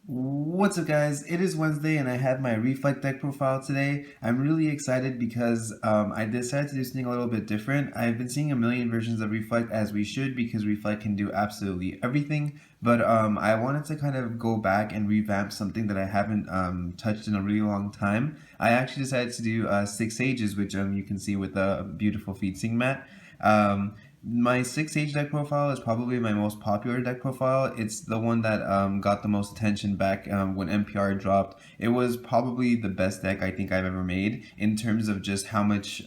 What's up, guys? It is Wednesday and I have my Reflect deck profile today. I'm really excited because I decided to do something a little bit different. I've been seeing a million versions of Reflect, as we should, because Reflect can do absolutely everything. But I wanted to kind of go back and revamp something that I haven't touched in a really long time. I actually decided to do 6 Sages, which you can see with the beautiful Fiethsing mat. My 6 Age deck profile is probably my most popular deck profile. It's the one that got the most attention back when NPR dropped. It was probably the best deck I think I've ever made in terms of just how much,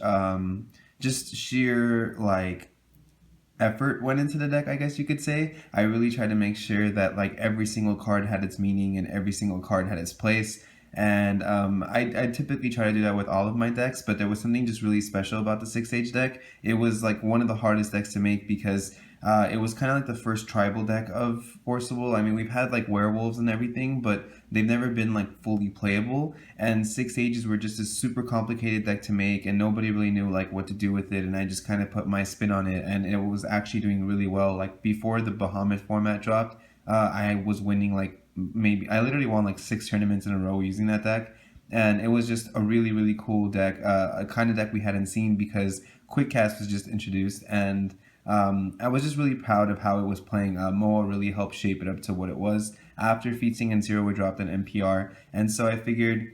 just sheer like effort went into the deck, I guess you could say. I really tried to make sure that like every single card had its meaning and every single card had its place. And I typically try to do that with all of my decks, but there was something just really special about the 6 Age deck. It was like one of the hardest decks to make because it was kind of like the first tribal deck of Forcible. I mean, we've had like werewolves and everything, but they've never been like fully playable. And 6 Ages were just a super complicated deck to make, and nobody really knew like what to do with it. And I just kind of put my spin on it, and it was actually doing really well. Like before the Bahamut format dropped, I was winning like maybe I literally won like 6 tournaments in a row using that deck, and it was just a really cool deck, a kind of deck we hadn't seen because Quick Cast was just introduced, and I was just really proud of how it was playing. Moa really helped shape it up to what it was after Fiethsing and Zero were dropped in NPR, and so I figured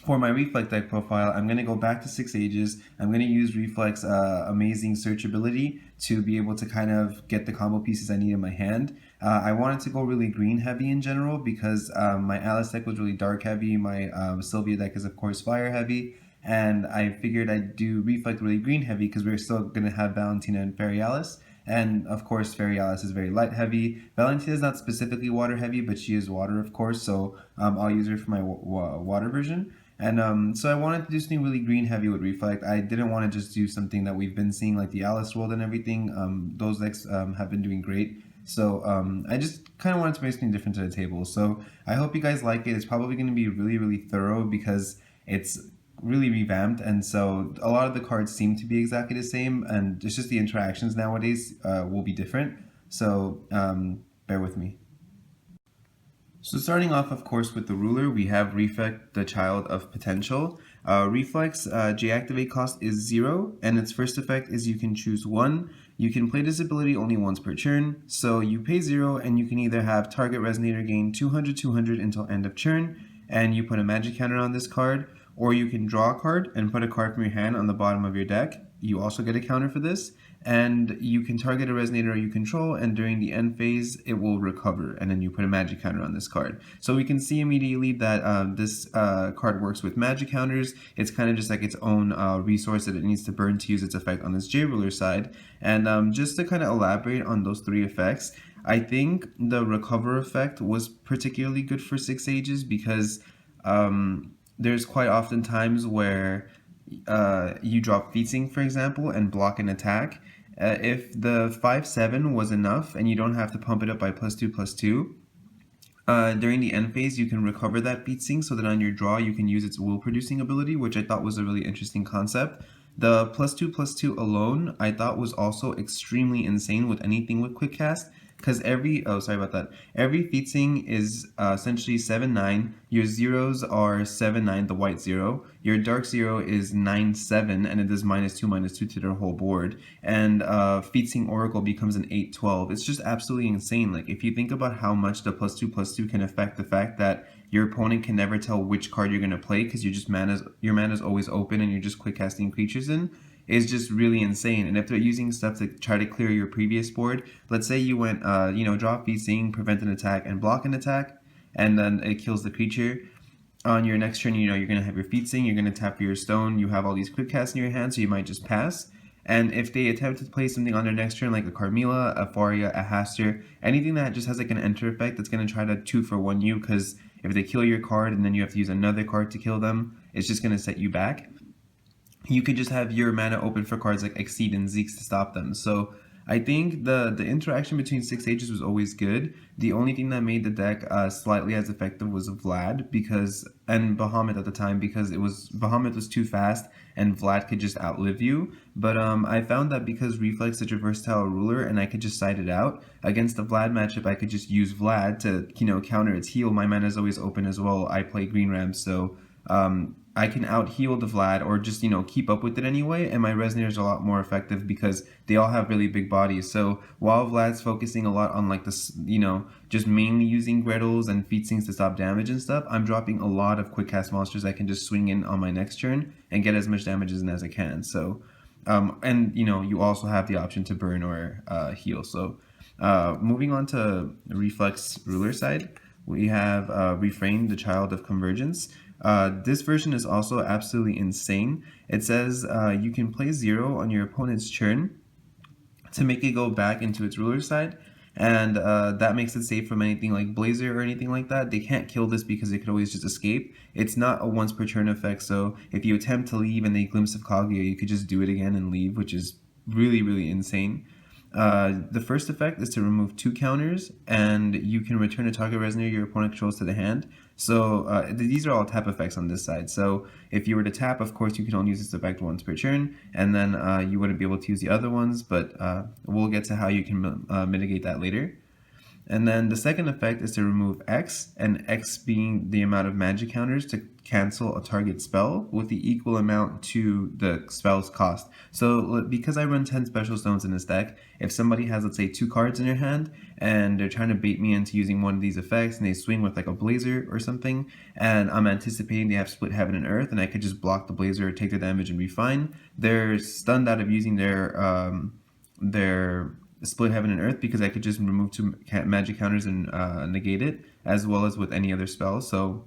for my Reflect deck profile, I'm going to go back to 6 Ages. I'm going to use Reflect's amazing search ability to be able to kind of get the combo pieces I need in my hand. I wanted to go really green heavy in general because my Alice deck was really dark heavy. My Sylvia deck is of course fire heavy. And I figured I'd do Reflect really green heavy because we're still going to have Valentina and Fairy Alice. And of course, Fairy Alice is very light heavy. Valentina is not specifically water heavy, but she is water, of course. So I'll use her for my water version. And so I wanted to do something really green heavy with Reflect. I didn't want to just do something that we've been seeing like the Alice World and everything. Those decks have been doing great. So I just kind of wanted to bring something different to the table. So I hope you guys like it. It's probably going to be really thorough because it's really revamped, and so a lot of the cards seem to be exactly the same, and it's just the interactions nowadays will be different. So bear with me. So starting off, of course, with the ruler, we have Reflect, the Child of Potential. Reflect's J-Activate cost is 0, and its first effect is you can choose 1. You can play this ability only once per turn, so you pay 0, and you can either have target Resonator gain 200 until end of turn, and you put a magic counter on this card, or you can draw a card and put a card from your hand on the bottom of your deck. You also get a counter for this, and you can target a Resonator you control, and during the end phase, it will recover, and then you put a magic counter on this card. So we can see immediately that this card works with magic counters. It's kind of just like its own resource that it needs to burn to use its effect on this J-Ruler side. And just to kind of elaborate on those 3 effects, I think the recover effect was particularly good for 6 Ages because there's quite often times where you drop Fiethsing, for example, and block an attack. If the 5/7 was enough and you don't have to pump it up by +2/+2, during the end phase you can recover that Fiethsing so that on your draw you can use its will producing ability, which I thought was a really interesting concept. The +2/+2 alone I thought was also extremely insane with anything with Quick Cast, because every Fiethsing is essentially 7/9. Your zeros are 7/9, the white 0. Your dark 0 is 9/7, and it does -2/-2 to their whole board. And Fiethsing Oracle becomes an 8/12. It's just absolutely insane. Like if you think about how much the +2/+2 can affect the fact that your opponent can never tell which card you're gonna play because your mana's always open and you're just quick casting creatures in, is just really insane. And if they're using stuff to try to clear your previous board, let's say you went, draw Fiethsing, prevent an attack, and block an attack, and then it kills the creature. On your next turn, you're going to have your Fiethsing, you're going to tap for your stone, you have all these quick casts in your hand, so you might just pass. And if they attempt to play something on their next turn, like a Carmilla, a Faria, a Hastur, anything that just has like an enter effect that's going to try to 2-for-1 you, because if they kill your card and then you have to use another card to kill them, it's just going to set you back. You could just have your mana open for cards like Exceed and Xeex to stop them. So I think the interaction between Six Sages was always good. The only thing that made the deck slightly as effective was Vlad and Bahamut at the time, because Bahamut was too fast and Vlad could just outlive you. But I found that because Reflex is such a versatile ruler and I could just side it out against the Vlad matchup, I could just use Vlad to counter its heal. My mana is always open as well. I play green ramp, so I can out heal the Vlad or just keep up with it anyway, and my Resonators are a lot more effective because they all have really big bodies. So while Vlad's focusing a lot on like this, just mainly using Gretels and Fiethsings to stop damage and stuff, I'm dropping a lot of quick cast monsters I can just swing in on my next turn and get as much damage as I can. So and you also have the option to burn or heal. So moving on to Reflex ruler side, we have Refrain, the child of Convergence. This version is also absolutely insane. It says you can play 0 on your opponent's turn to make it go back into its ruler side, and that makes it safe from anything like Blazer or anything like that. They can't kill this because it could always just escape. It's not a once per turn effect, so if you attempt to leave and they glimpse of Kaguya, you could just do it again and leave, which is really, really insane. The first effect is to remove 2 counters, and you can return a target Resonator your opponent controls to the hand. So these are all tap effects on this side. So if you were to tap, of course, you can only use this effect once per turn, and then you wouldn't be able to use the other ones, but we'll get to how you can mitigate that later. And then the second effect is to remove X, and X being the amount of magic counters to cancel a target spell with the equal amount to the spell's cost. So because I run 10 special stones in this deck, if somebody has, let's say, 2 cards in their hand and they're trying to bait me into using one of these effects and they swing with like a Blazer or something, and I'm anticipating they have split heaven and earth and I could just block the Blazer, take the damage and be fine, they're stunned out of using their split heaven and earth because I could just remove 2 magic counters and negate it, as well as with any other spell. So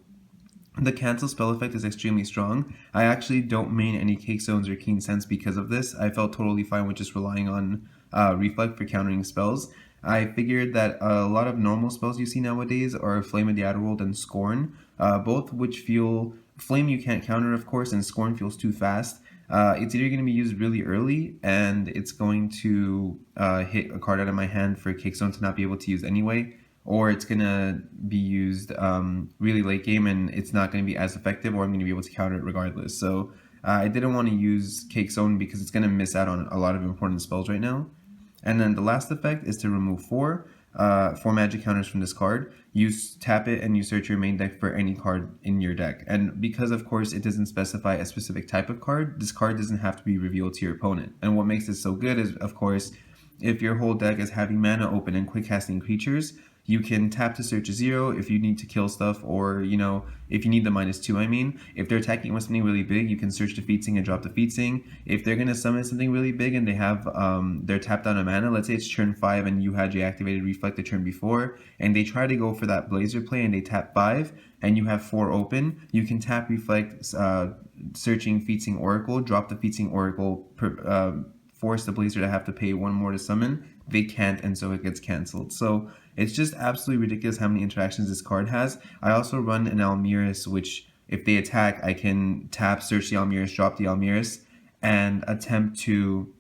the cancel spell effect is extremely strong. I actually don't main any Cake Zones or Keen Sense because of this. I felt totally fine with just relying on Reflect for countering spells. I figured that a lot of normal spells you see nowadays are Flame of the Outer World and Scorn, both which feel... Flame you can't counter, of course, and Scorn feels too fast. It's either going to be used really early and it's going to hit a card out of my hand for Cake Zone to not be able to use anyway, or it's going to be used really late game and it's not going to be as effective, or I'm going to be able to counter it regardless. So I didn't want to use Cake Zone because it's going to miss out on a lot of important spells right now. And then the last effect is to remove 4 magic counters from this card. You tap it and you search your main deck for any card in your deck. And because, of course, it doesn't specify a specific type of card, this card doesn't have to be revealed to your opponent. And what makes it so good is, of course, if your whole deck is having mana open and quick casting creatures, you can tap to search a 0 if you need to kill stuff, or, if you need the -2, I mean. If they're attacking with something really big, you can search the Fiethsing and drop the Fiethsing. If they're going to summon something really big and they have, they're tapped on a mana, let's say it's turn 5 and you had your activated Reflect the turn before, and they try to go for that Blazer play and they tap 5, and you have 4 open, you can tap Reflect, searching Fiethsing Oracle, drop the Fiethsing Oracle, force the Blazer to have to pay 1 more to summon. They can't, and so it gets cancelled. So it's just absolutely ridiculous how many interactions this card has. I also run an Almerius, which if they attack, I can tap, search the Almerius, drop the Almerius, and attempt to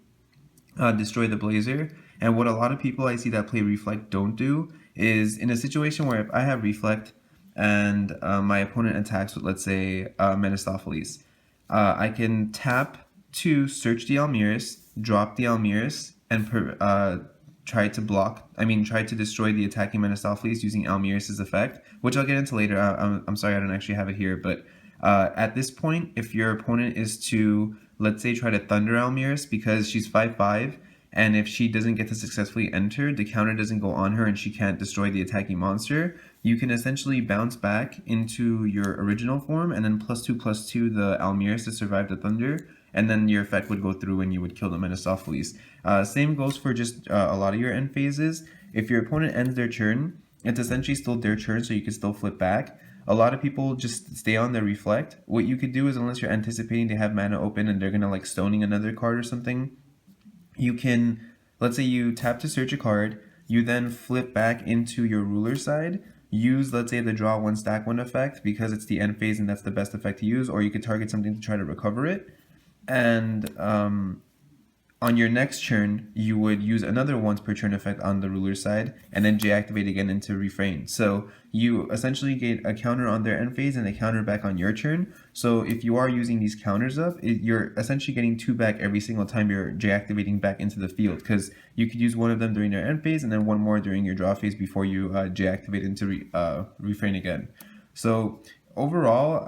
destroy the Blazer. And what a lot of people I see that play Reflect don't do is, in a situation where if I have Reflect and my opponent attacks with, let's say, Mephistopheles, I can tap to search the Almerius, drop the Almerius, and try to destroy the attacking Mephistopheles using Almerius' effect, which I'll get into later. I'm sorry I don't actually have it here, but at this point, if your opponent is to, let's say, try to Thunder Almerius because she's 5/5, and if she doesn't get to successfully enter, the counter doesn't go on her and she can't destroy the attacking monster, you can essentially bounce back into your original form and then +2/+2 the Almerius to survive the Thunder, and then your effect would go through and you would kill the Mephistopheles. Same goes for just a lot of your end phases. If your opponent ends their turn, it's essentially still their turn, so you can still flip back. A lot of people just stay on their Reflect. What you could do is, unless you're anticipating they have mana open and they're going to like stoning another card or something, you can, let's say you tap to search a card, you then flip back into your ruler side, use, let's say, the draw 1 stack 1 effect because it's the end phase and that's the best effect to use, or you could target something to try to recover it. And on your next turn, you would use another once per turn effect on the ruler side, and then J-activate again into Refrain. So you essentially get a counter on their end phase and a counter back on your turn. So if you are using these counters up, you're essentially getting 2 back every single time you're J-activating back into the field, because you could use one of them during their end phase and then one more during your draw phase before you J-activate into Refrain again. So overall,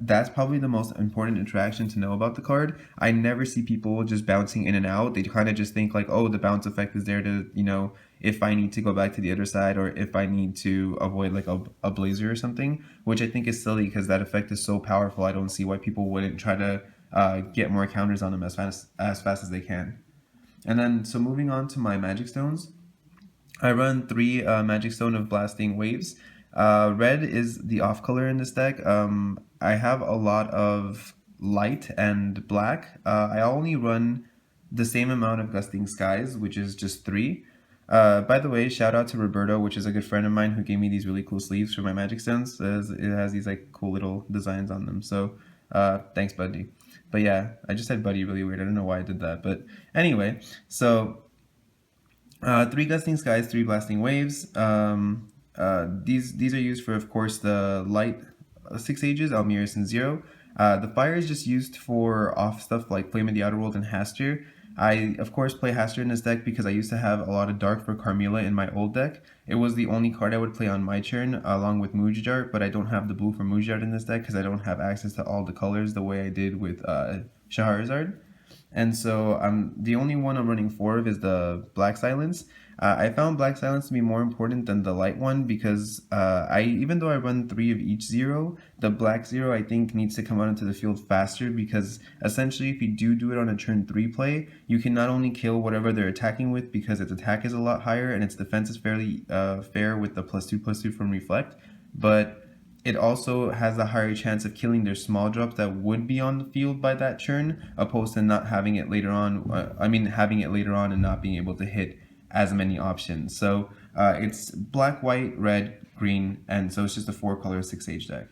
that's probably the most important interaction to know about the card. I never see people just bouncing in and out. They kind of just think like, oh, the bounce effect is there to, you know, if I need to go back to the other side or if I need to avoid like a blazer or something, which I think is silly because that effect is so powerful. I don't see why people wouldn't try to get more counters on them as fast as they can. And then, so moving on to my Magic Stones, I run 3 Magic Stone of Blasting Waves. Red is the off color in this deck. I have a lot of light and black. I only run the same amount of Gusting Skies, which is just 3. By the way, shout out to Roberto, which is a good friend of mine who gave me these really cool sleeves for my Magic Stones. It has these like cool little designs on them. So thanks, buddy. But yeah, I just said buddy really weird. I don't know why I did that. But anyway, so 3 Gusting Skies, 3 Blasting Waves. These are used for, of course, the light 6 ages, Almerius and 0. The fire is just used for off stuff like Flame of the Outer World and Hastur. I, of course, play Hastur in this deck because I used to have a lot of Dark for Carmilla in my old deck. It was the only card I would play on my turn, along with Mujart, but I don't have the blue for Mujart in this deck because I don't have access to all the colors the way I did with Shahrazad. And so the only one I'm running 4 of is the Black Silence. I found Black Silence to be more important than the light one because even though I run 3 of each 0, the black 0 I think needs to come out into the field faster because essentially if you do it on a turn 3 play, you can not only kill whatever they're attacking with because its attack is a lot higher and its defense is fairly fair with the +2/+2 from Reflect, but it also has a higher chance of killing their small drops that would be on the field by that turn, opposed to not having it later on. Having it later on and not being able to hit as many options. So it's black, white, red, green, and so it's just a 4-color 6-age deck.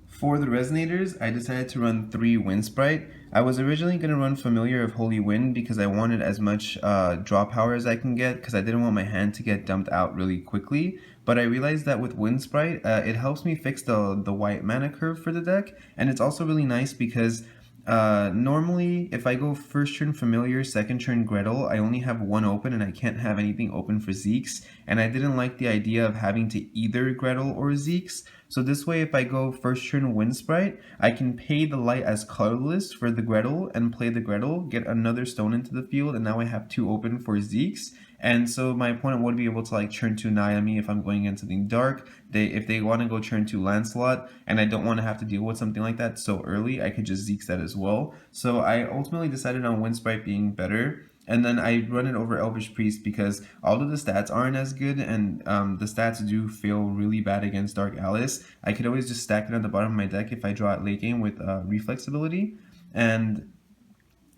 For the Resonators, I decided to run 3 Wind Sprite. I was originally going to run Familiar of Holy Wind because I wanted as much draw power as I can get because I didn't want my hand to get dumped out really quickly. But I realized that with Wind Sprite, it helps me fix the white mana curve for the deck, and it's also really nice because normally if I go first turn Familiar, second turn Gretel, I only have 1 open and I can't have anything open for Xeex, and I didn't like the idea of having to either Gretel or Xeex. So this way, if I go first turn Wind Sprite, I can pay the light as colorless for the Gretel and play the Gretel, get another stone into the field, and now I have 2 open for Xeex. And so my opponent would be able to like turn 2 Naomi if I'm going into something dark. If they want to go turn 2 Lancelot, and I don't want to have to deal with something like that so early, I could just Xeex that as well. So I ultimately decided on Wind Sprite being better. And then I run it over Elvish Priest because although the stats aren't as good and the stats do feel really bad against Dark Alice, I could always just stack it on the bottom of my deck if I draw it late game with Reflex ability. And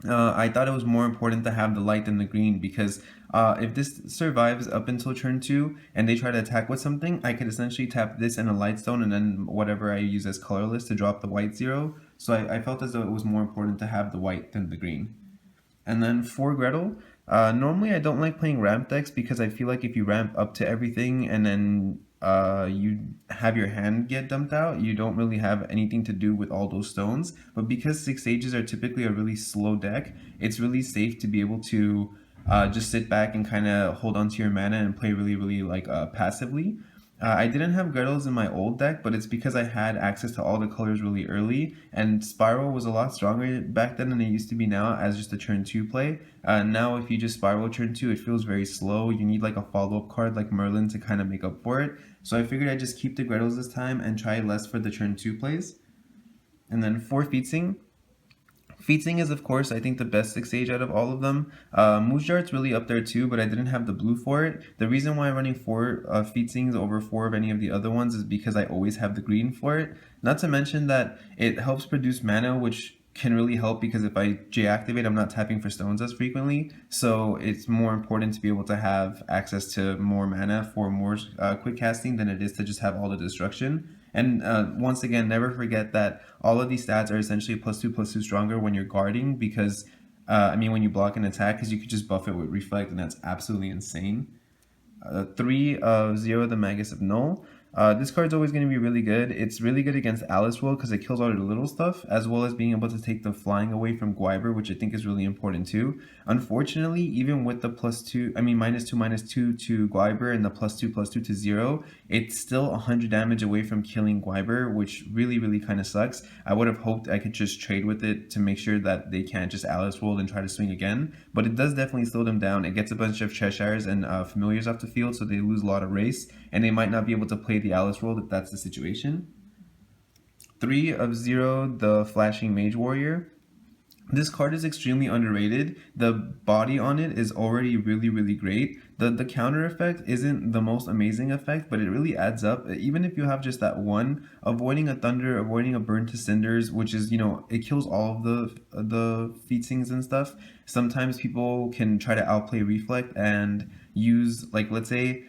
I thought it was more important to have the light than the green because if this survives up until turn 2 and they try to attack with something, I could essentially tap this and a light stone and then whatever I use as colorless to drop the white 0. So I felt as though it was more important to have the white than the green. And then for Gretel, normally I don't like playing ramp decks because I feel like if you ramp up to everything and then you have your hand get dumped out, you don't really have anything to do with all those stones. But because 6 ages are typically a really slow deck, it's really safe to be able to just sit back and kind of hold on to your mana and play really like passively. I didn't have Gretels in my old deck, but it's because I had access to all the colors really early, and Spiral was a lot stronger back then than it used to be now as just a turn 2 play. Now if you just Spiral turn 2, it feels very slow. You need like a follow-up card like Merlin to kind of make up for it. So I figured I'd just keep the Gretels this time and try less for the turn 2 plays. And then for Fiethsing, Fiethsing is, of course, I think the best 6-age out of all of them. Mujart's really up there too, but I didn't have the blue for it. The reason why I'm running 4 Fiethsings over 4 of any of the other ones is because I always have the green for it. Not to mention that it helps produce mana, which can really help because if I J-activate, I'm not tapping for stones as frequently. So it's more important to be able to have access to more mana for more quick casting than it is to just have all the destruction. And once again, never forget that all of these stats are essentially +2/+2 stronger when you're guarding because when you block an attack, because you could just buff it with Reflect, and that's absolutely insane. 3 of 0, the Magus of Null. This card's always going to be really good. It's really good against Alice World because it kills all the little stuff, as well as being able to take the flying away from Gwyber, which I think is really important too. Unfortunately, even with the -2/-2 to Gwyber and the +2/+2 to 0, it's still 100 damage away from killing Gwyber, which really kind of sucks. I would have hoped I could just trade with it to make sure that they can't just Alice World and try to swing again, but it does definitely slow them down. It gets a bunch of Cheshires and Familiars off the field, so they lose a lot of race, and they might not be able to play the Alice World if that's the situation. 3 of 0, the Flashing Mage Warrior. This card is extremely underrated. The body on it is already really great. The counter effect isn't the most amazing effect, but it really adds up. Even if you have just that one, avoiding a Thunder, avoiding a Burn to Cinders, which is, it kills all of the Fiethsings and stuff. Sometimes people can try to outplay Reflect and use, like, let's say,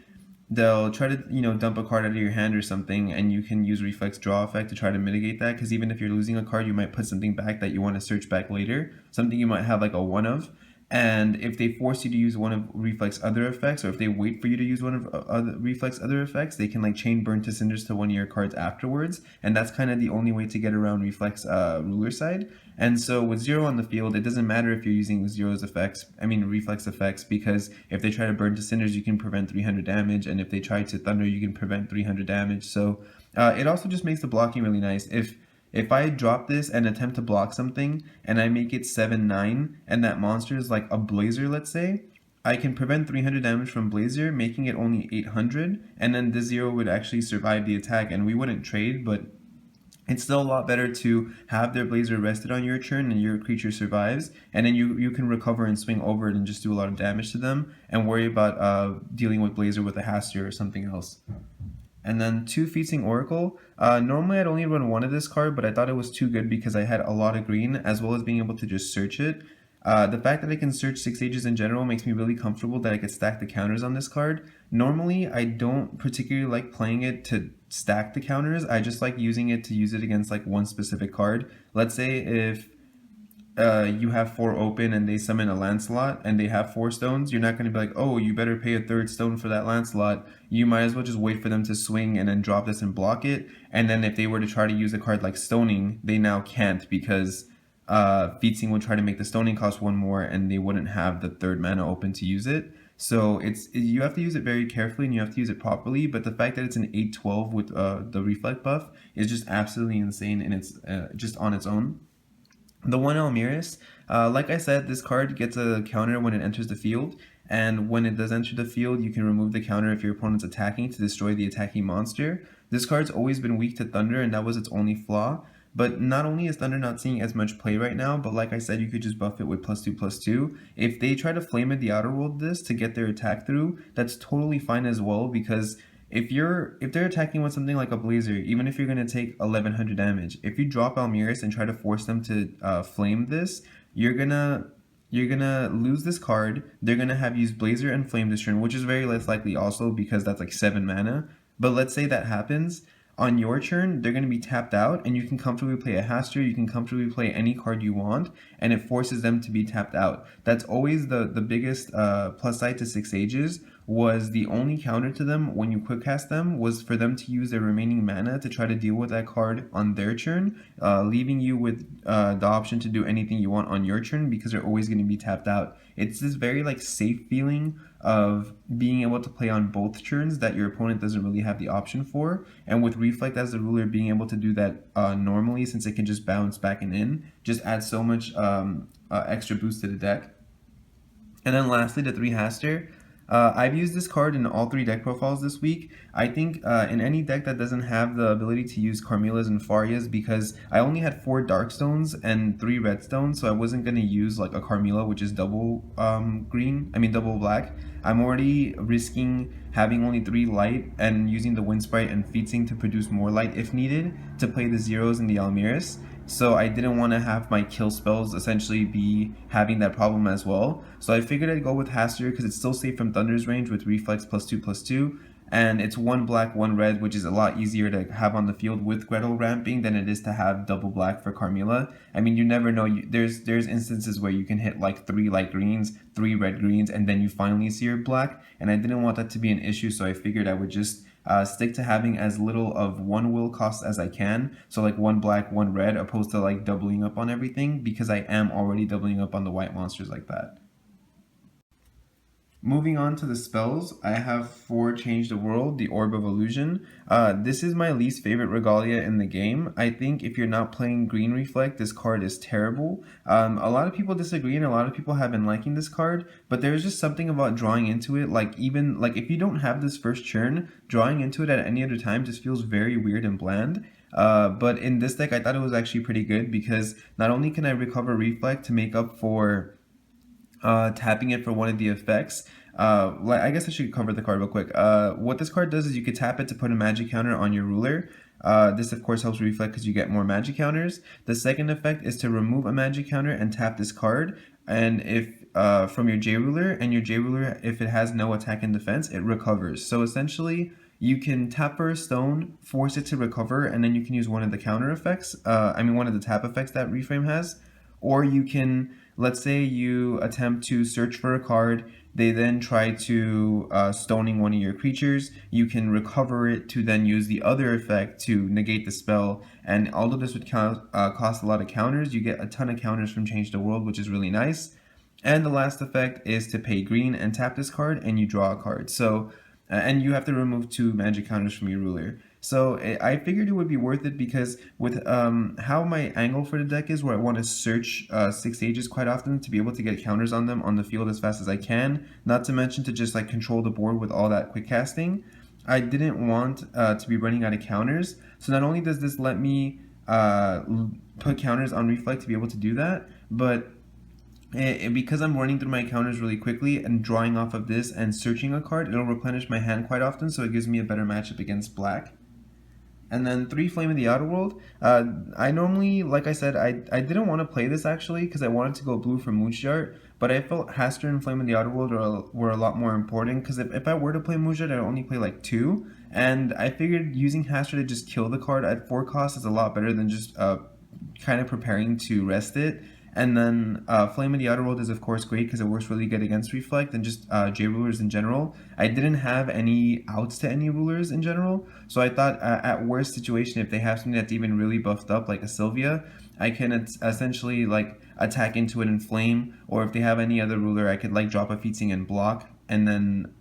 they'll try to dump a card out of your hand or something, and you can use Reflex Draw effect to try to mitigate that, because even if you're losing a card, you might put something back that you want to search back later, something you might have like a one of, and if they force you to use one of Reflex other effects, or if they wait for you to use one of Reflex other effects, they can like chain Burn to Cinders to one of your cards afterwards, and that's kind of the only way to get around Reflex ruler side. And so with 0 on the field, it doesn't matter if you're using Reflex effects, because if they try to Burn to Cinders, you can prevent 300 damage, and if they try to Thunder, you can prevent 300 damage. So it also just makes the blocking really nice. If I drop this and attempt to block something, and I make it 7/9, and that monster is like a Blazer, let's say, I can prevent 300 damage from Blazer, making it only 800, and then the 0 would actually survive the attack, and we wouldn't trade, but it's still a lot better to have their Blazer rested on your turn and your creature survives, and then you can recover and swing over it and just do a lot of damage to them, and worry about dealing with Blazer with a Hastur or something else. And then 2 Fiethsing Oracle. Normally I'd only run one of this card, but I thought it was too good because I had a lot of green, as well as being able to just search it. The fact that I can search 6 ages in general makes me really comfortable that I could stack the counters on this card. Normally, I don't particularly like playing it to stack the counters. I just like using it to use it against like one specific card. Let's say if you have 4 open and they summon a Lancelot and they have 4 stones, you're not going to be like, oh, you better pay a 3rd stone for that Lancelot. You might as well just wait for them to swing and then drop this and block it. And then if they were to try to use a card like Stoning, they now can't, because Fiethsing would try to make the Stoning cost 1 more, and they wouldn't have the 3rd mana open to use it. So you have to use it very carefully, and you have to use it properly, but the fact that it's an 8/12 with the Reflect buff is just absolutely insane, and it's just on its own. The 1 Almerius, like I said, this card gets a counter when it enters the field, and when it does enter the field, you can remove the counter if your opponent's attacking to destroy the attacking monster. This card's always been weak to Thunder, and that was its only flaw. But not only is Thunder not seeing as much play right now, but like I said, you could just buff it with +2/+2. If they try to Flame it the Outer World this to get their attack through, that's totally fine as well, because if they're attacking with something like a Blazer, even if you're going to take 1100 damage, if you drop Almerius and try to force them to flame this, you're gonna lose this card. They're gonna have used Blazer and Flame this turn, which is very less likely also because that's like 7 mana. But let's say that happens. On your turn, they're going to be tapped out, and you can comfortably play a Hastur, you can comfortably play any card you want, and it forces them to be tapped out. That's always the biggest plus side to 6 ages, was the only counter to them when you quick cast them was for them to use their remaining mana to try to deal with that card on their turn, leaving you with the option to do anything you want on your turn, because they're always going to be tapped out. It's this very like safe feeling of being able to play on both turns that your opponent doesn't really have the option for, and with Reflect as the ruler being able to do that normally, since it can just bounce back and in, just adds so much extra boost to the deck. And then lastly, the 3 Hastur. I've used this card in all 3 deck profiles this week. I think in any deck that doesn't have the ability to use Carmelas and Farias, because I only had 4 Darkstones and 3 Redstones, so I wasn't going to use like a Carmela, which is double double black. I'm already risking having only 3 light and using the Wind Sprite and Fiethsing to produce more light if needed to play the zeros in the Almerius. So I didn't want to have my kill spells essentially be having that problem as well. So I figured I'd go with Hastur because it's still safe from Thunder's range with Reflex +2/+2. and it's 1 black, 1 red, which is a lot easier to have on the field with Gretel ramping than it is to have double black for Carmilla. I mean, you never know. There's instances where you can hit like 3 light greens, 3 red greens, and then you finally see your black, and I didn't want that to be an issue, so I figured I would just stick to having as little of 1 will cost as I can, so like 1 black, 1 red, opposed to like doubling up on everything, because I am already doubling up on the white monsters like that. Moving on to the spells, I have for Change the World, the Orb of Illusion. This is my least favorite Regalia in the game. I think if you're not playing Green Reflect, this card is terrible. A lot of people disagree and a lot of people have been liking this card, but there's just something about drawing into it, like even like if you don't have this first churn, drawing into it at any other time just feels very weird and bland. But in this deck, I thought it was actually pretty good because not only can I recover Reflect to make up for tapping it for one of the effects. I guess I should cover the card real quick. What this card does is you could tap it to put a magic counter on your ruler. This of course helps Reflect because you get more magic counters. The second effect is to remove a magic counter and tap this card. And if from your J ruler, and your J ruler, if it has no attack and defense, it recovers. So essentially, you can tap for a stone, force it to recover, and then you can use one of the counter effects. One of the tap effects that Reframe has. Or you can, let's say you attempt to search for a card, they then try to stoning one of your creatures, you can recover it to then use the other effect to negate the spell, and although this would cost a lot of counters, you get a ton of counters from Change the World, which is really nice. And the last effect is to pay green and tap this card, and you draw a card. So, and you have to remove 2 magic counters from your ruler. So I figured it would be worth it because with how my angle for the deck is, where I want to search 6 stages quite often to be able to get counters on them on the field as fast as I can, not to mention to just like control the board with all that quick casting, I didn't want to be running out of counters. So not only does this let me put counters on Reflect to be able to do that, but because I'm running through my counters really quickly and drawing off of this and searching a card, it'll replenish my hand quite often, so it gives me a better matchup against black. And then 3 Flame of the Outer World. I normally, like I said, I didn't want to play this actually because I wanted to go blue for Moonshard, but I felt Hastur and Flame of the Outer World were a lot more important because if I were to play Moonshard, I'd only play like 2, and I figured using Hastur to just kill the card at 4 cost is a lot better than just kind of preparing to rest it. And then Flame of the Outer World is of course great because it works really good against Reflect and just J rulers in general. I didn't have any outs to any rulers in general, so I thought at worst situation, if they have something that's even really buffed up like a Sylvia, I can essentially like attack into it and flame, or if they have any other ruler, I could like drop a Fiethsing and block and then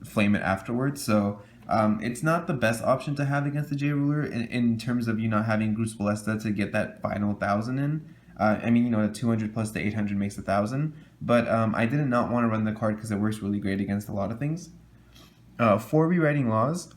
flame it afterwards. So it's not the best option to have against the J ruler in terms of you not having Gruus Ballista to get that final 1000 in. The 200 plus the 800 makes 1000, but I did not want to run the card because it works really great against a lot of things. For Rewriting Laws,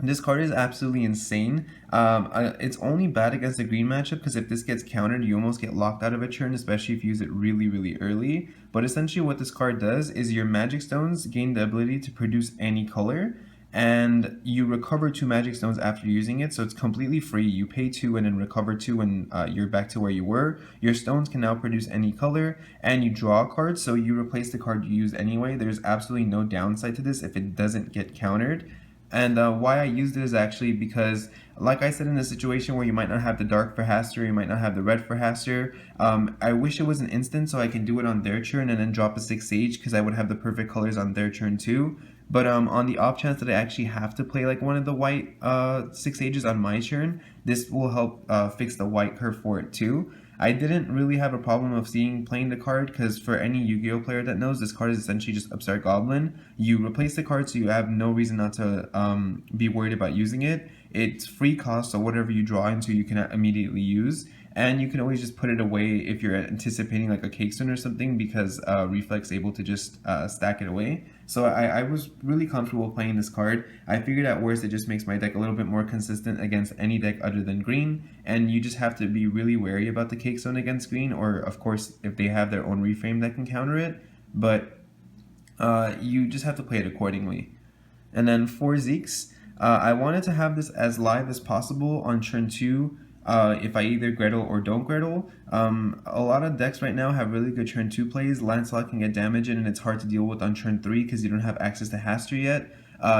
this card is absolutely insane. It's only bad against the green matchup because if this gets countered, you almost get locked out of a turn, especially if you use it really, really early. But essentially what this card does is your magic stones gain the ability to produce any color, and you recover 2 magic stones after using it, so it's completely free. You pay 2 and then recover 2 and you're back to where you were. Your stones can now produce any color, and you draw a card, so you replace the card you used anyway. There's absolutely no downside to this if it doesn't get countered. And why I used it is actually because, like I said, in a situation where you might not have the dark for Hastur, you might not have the red for Hastur, I wish it was an instant so I can do it on their turn and then drop a 6 Sage because I would have the perfect colors on their turn too. But on the off chance that I actually have to play like one of the white 6 Sages on my turn, this will help fix the white curve for it too. I didn't really have a problem of playing the card because for any Yu-Gi-Oh player that knows, this card is essentially just Upstart Goblin. You replace the card so you have no reason not to be worried about using it. It's free cost, so whatever you draw into you can immediately use. And you can always just put it away if you're anticipating like a Cakestone or something because Reflex able to just stack it away. So I was really comfortable playing this card. I figured at worst it just makes my deck a little bit more consistent against any deck other than green, and you just have to be really wary about the Cakestone against green, or of course if they have their own Reframe that can counter it, but you just have to play it accordingly. And then for Xeex, I wanted to have this as live as possible on turn 2. If I either Gretel or don't Gretel. A lot of decks right now have really good turn 2 plays. Lancelot can get damage in and it's hard to deal with on turn 3 because you don't have access to Hastur yet.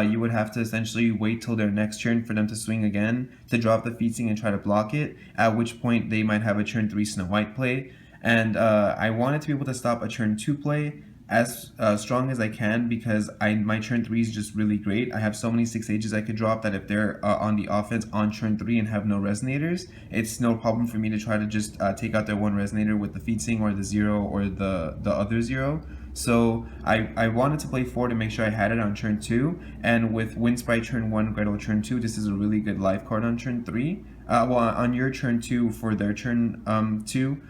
you would have to essentially wait till their next turn for them to swing again to drop the Fiethsing and try to block it, at which point they might have a turn 3 Snow White play. And I wanted to be able to stop a turn 2 play as strong as I can, because my turn 3 is just really great. I have so many 6-Ages I could drop that if they're on the offense on turn 3 and have no Resonators, it's no problem for me to try to just take out their one Resonator with the Fiethsing or the 0 or the other 0. So I wanted to play 4 to make sure I had it on turn 2, and with Wind Sprite turn 1, Gretel turn 2, this is a really good life card on turn 3. Well, on your turn 2 for their turn 2,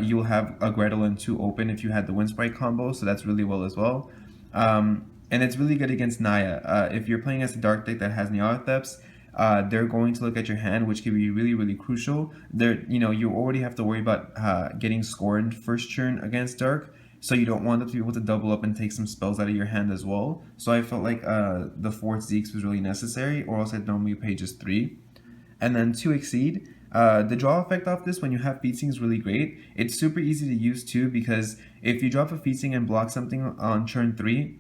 you'll have a Gretel and 2 open if you had the Wind Sprite combo, so that's really well as well. And it's really good against Naya. If you're playing as a dark deck that has Arla Scorepad, they're going to look at your hand, which can be really, really crucial. You already have to worry about getting scored first turn against dark, so you don't want them to be able to double up and take some spells out of your hand as well. So I felt like the 4th Xeex was really necessary, or else I'd normally pay just 3. And then to Exceed, the draw effect off this when you have Fiethsing is really great. It's super easy to use too, because if you drop a Fiethsing and block something on turn 3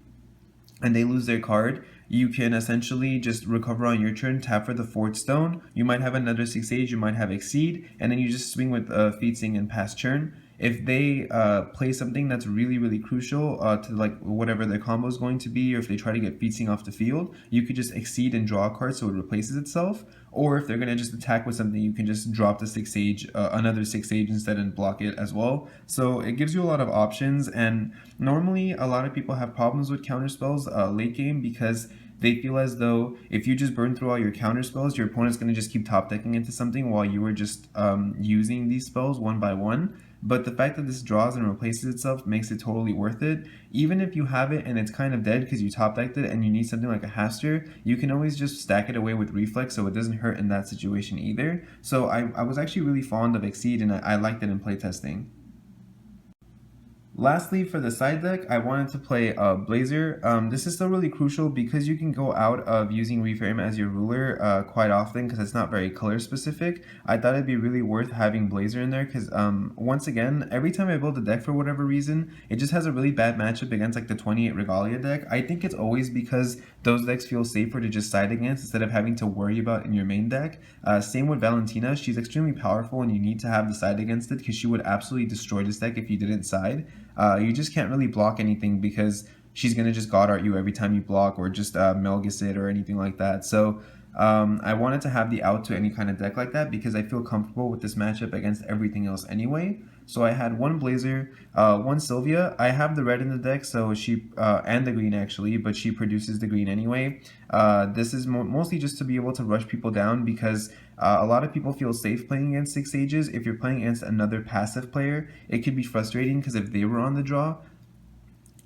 and they lose their card, you can essentially just recover on your turn, tap for the 4th stone. You might have another 6-Age, you might have Exceed, and then you just swing with Fiethsing and pass turn. If they play something that's really, really crucial to like whatever their combo is going to be, or if they try to get Fiethsing off the field, you could just Exceed and draw a card so it replaces itself. Or if they're going to just attack with something, you can just drop the 6-Age, another 6-Age instead, and block it as well. So it gives you a lot of options, and normally a lot of people have problems with counter spells late game, because they feel as though if you just burn through all your counter spells, your opponent's going to just keep top decking into something while you were just using these spells one by one. But the fact that this draws and replaces itself makes it totally worth it. Even if you have it and it's kind of dead because you top decked it and you need something like a Hastur, you can always just stack it away with Reflex, so it doesn't hurt in that situation either. So I was actually really fond of Exceed, and I liked it in playtesting. Lastly, for the side deck, I wanted to play Blazer. This is still really crucial because you can go out of using Refrain as your ruler quite often, because it's not very color specific. I thought it'd be really worth having Blazer in there because once again, every time I build a deck for whatever reason, it just has a really bad matchup against like the 28 Regalia deck. I think it's always because those decks feel safer to just side against instead of having to worry about in your main deck. Same with Valentina. She's extremely powerful and you need to have the side against it because she would absolutely destroy this deck if you didn't side. You just can't really block anything because she's going to just God Art you every time you block, or just Melgus it or anything like that. So I wanted to have the out to any kind of deck like that because I feel comfortable with this matchup against everything else anyway. So I had one Blazer, one Sylvia. I have the red in the deck, so she and the green actually, but she produces the green anyway. This is mostly just to be able to rush people down because a lot of people feel safe playing against 6-Ages. If you're playing against another passive player, it could be frustrating because if they were on the draw,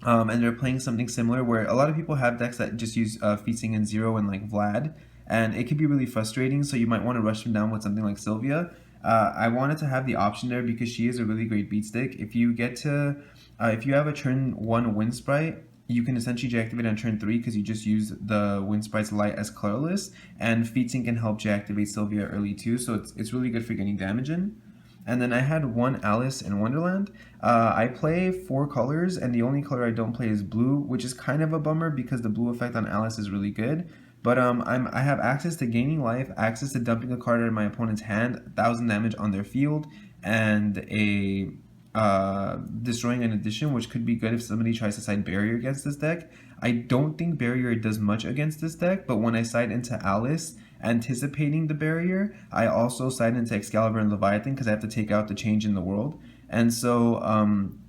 and they're playing something similar, where a lot of people have decks that just use Fiethsing and 0 and like Vlad, and it could be really frustrating, so you might want to rush them down with something like Sylvia. I wanted to have the option there because she is a really great beat stick. If you get to, if you have a turn 1 Wind Sprite, you can essentially deactivate on turn 3 because you just use the Wind Sprite's light as colorless, and Fiethsing can help deactivate Sylvia early too, so it's really good for getting damage in. And then I had one Alice in Wonderland. I play 4 colors, and the only color I don't play is blue, which is kind of a bummer because the blue effect on Alice is really good. But I have access to gaining life, access to dumping a card out of my opponent's hand, 1000 damage on their field, and a destroying an addition, which could be good if somebody tries to side Barrier against this deck. I don't think Barrier does much against this deck, but when I side into Alice, anticipating the Barrier, I also side into Excalibur and Leviathan because I have to take out the change in the world. And so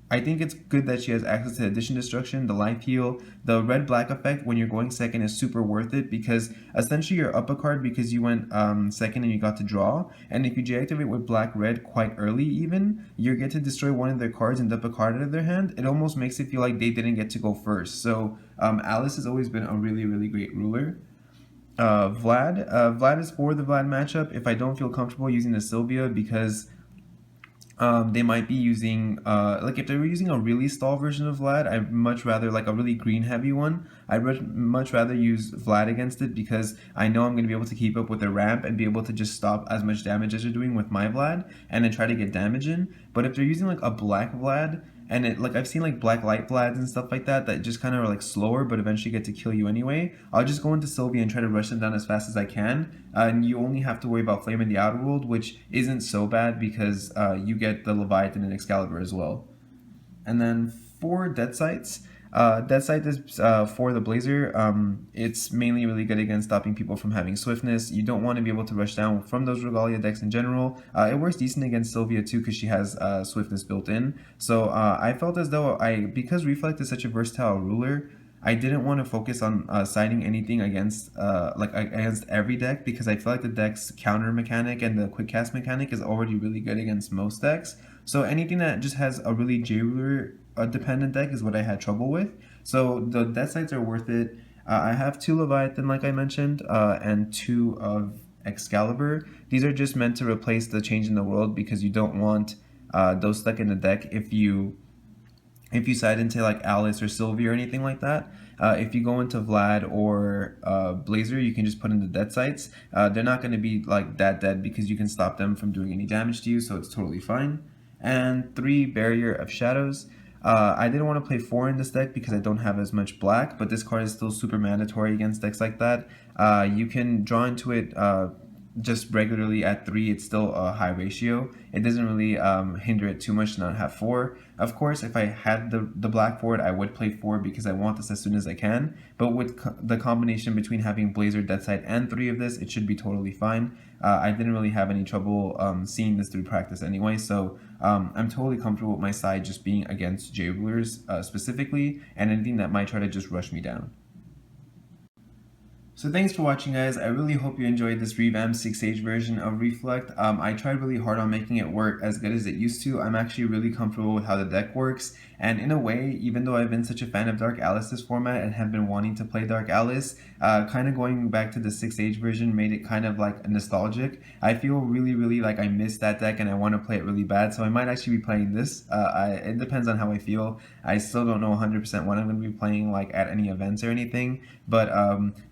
I think it's good that she has access to Addition Destruction, the Life Heal. The red-black effect when you're going second is super worth it because essentially you're up a card because you went second and you got to draw. And if you deactivate with black-red quite early even, you get to destroy one of their cards and dump a card out of their hand. It almost makes it feel like they didn't get to go first. So Alice has always been a really, really great ruler. Vlad is for the Vlad matchup if I don't feel comfortable using the Sylvia because they might be using, like if they were using a really stall version of Vlad, I'd much rather, like a really green heavy one, I'd much rather use Vlad against it because I know I'm going to be able to keep up with the ramp and be able to just stop as much damage as you're doing with my Vlad and then try to get damage in. But if they're using like a black Vlad, and it like I've seen like black light Vlads and stuff like that just kind of are like slower but eventually get to kill you anyway, I'll just go into Sylvia and try to rush them down as fast as I can, and you only have to worry about Flame in the Outer World, which isn't so bad because you get the Leviathan and Excalibur as well. And then for Deathscythes, Deathscythe is for the Blazer. It's mainly really good against stopping people from having swiftness. You don't want to be able to rush down from those Regalia decks in general. It works decent against Sylvia too because she has swiftness built in. So I felt as though because Reflect is such a versatile ruler, I didn't want to focus on siding anything against against every deck because I feel like the deck's counter mechanic and the quick cast mechanic is already really good against most decks. So anything that just has a really J-ruler dependent deck is what I had trouble with. So the Deathscythes are worth it. I have 2 Leviathan like I mentioned, and 2 of Excalibur. These are just meant to replace the Change in the World because you don't want those stuck in the deck if you side into like Alice or Sylvia or anything like that. If you go into Vlad or Blazer, you can just put in the Deathscythes. They're not going to be like that dead because you can stop them from doing any damage to you, so it's totally fine. And 3 Barrier of Shadows. I didn't want to play 4 in this deck because I don't have as much black, but this card is still super mandatory against decks like that. You can draw into it just regularly at 3. It's still a high ratio. It doesn't really hinder it too much to not have 4. Of course, if I had the black for it, I would play 4 because I want this as soon as I can. But with the combination between having Blazer, Deathscythe, and 3 of this, it should be totally fine. I didn't really have any trouble seeing this through practice anyway, so I'm totally comfortable with my side just being against J-rulers specifically, and anything that might try to just rush me down. So thanks for watching, guys. I really hope you enjoyed this revamped 6-stage version of Reflect. I tried really hard on making it work as good as it used to. I'm actually really comfortable with how the deck works, and in a way, even though I've been such a fan of Dark Alice this format and have been wanting to play Dark Alice, kind of going back to the 6-stage version made it kind of like nostalgic. I feel really like I missed that deck and I want to play it really bad, so I might actually be playing this. It depends on how I feel. I still don't know 100% what I'm going to be playing like at any events or anything, but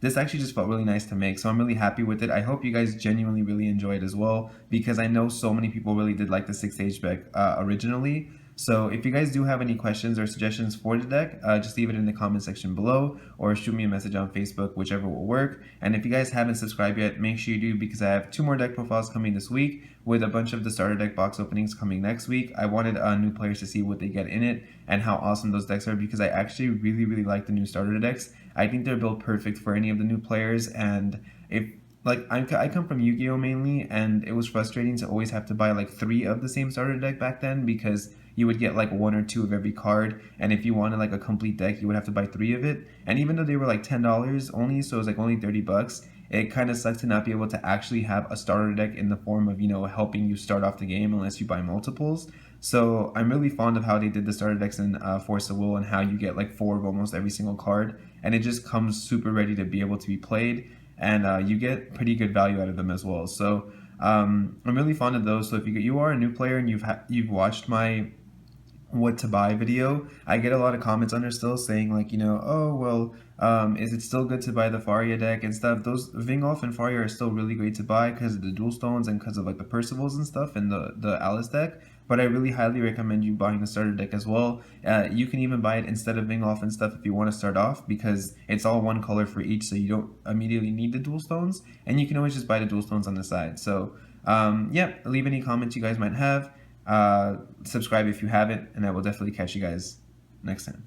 this actually just felt really nice to make, so I'm really happy with it. I hope you guys genuinely really enjoy it as well, because I know so many people really did like the 6-stage deck originally. So if you guys do have any questions or suggestions for the deck, just leave it in the comment section below or shoot me a message on Facebook, whichever will work. And if you guys haven't subscribed yet, make sure you do, because I have 2 more deck profiles coming this week with a bunch of the starter deck box openings coming next week. I wanted new players to see what they get in it and how awesome those decks are, because I actually really like the new starter decks. I think they're built perfect for any of the new players, and if like I come from Yu-Gi-Oh mainly, and it was frustrating to always have to buy like 3 of the same starter deck back then, because you would get like 1 or 2 of every card, and if you wanted like a complete deck, you would have to buy 3 of it. And even though they were like $10 only, so it was like only 30 bucks, it kind of sucks to not be able to actually have a starter deck in the form of, you know, helping you start off the game unless you buy multiples. So I'm really fond of how they did the starter decks in Force of Will, and how you get like 4 of almost every single card, and it just comes super ready to be able to be played, and you get pretty good value out of them as well. So I'm really fond of those. So if you are a new player and you've watched my what to buy video, I get a lot of comments under still saying like, you know, oh well, is it still good to buy the Faria deck and stuff. Those Vingolf and Faria are still really great to buy because of the dual stones and because of like the Percivals and stuff in the Alice deck, but I really highly recommend you buying the starter deck as well. You can even buy it instead of Vingolf and stuff if you want to start off, because it's all one color for each, so you don't immediately need the dual stones, and you can always just buy the dual stones on the side. So yeah, leave any comments you guys might have. Subscribe if you haven't, and I will definitely catch you guys next time.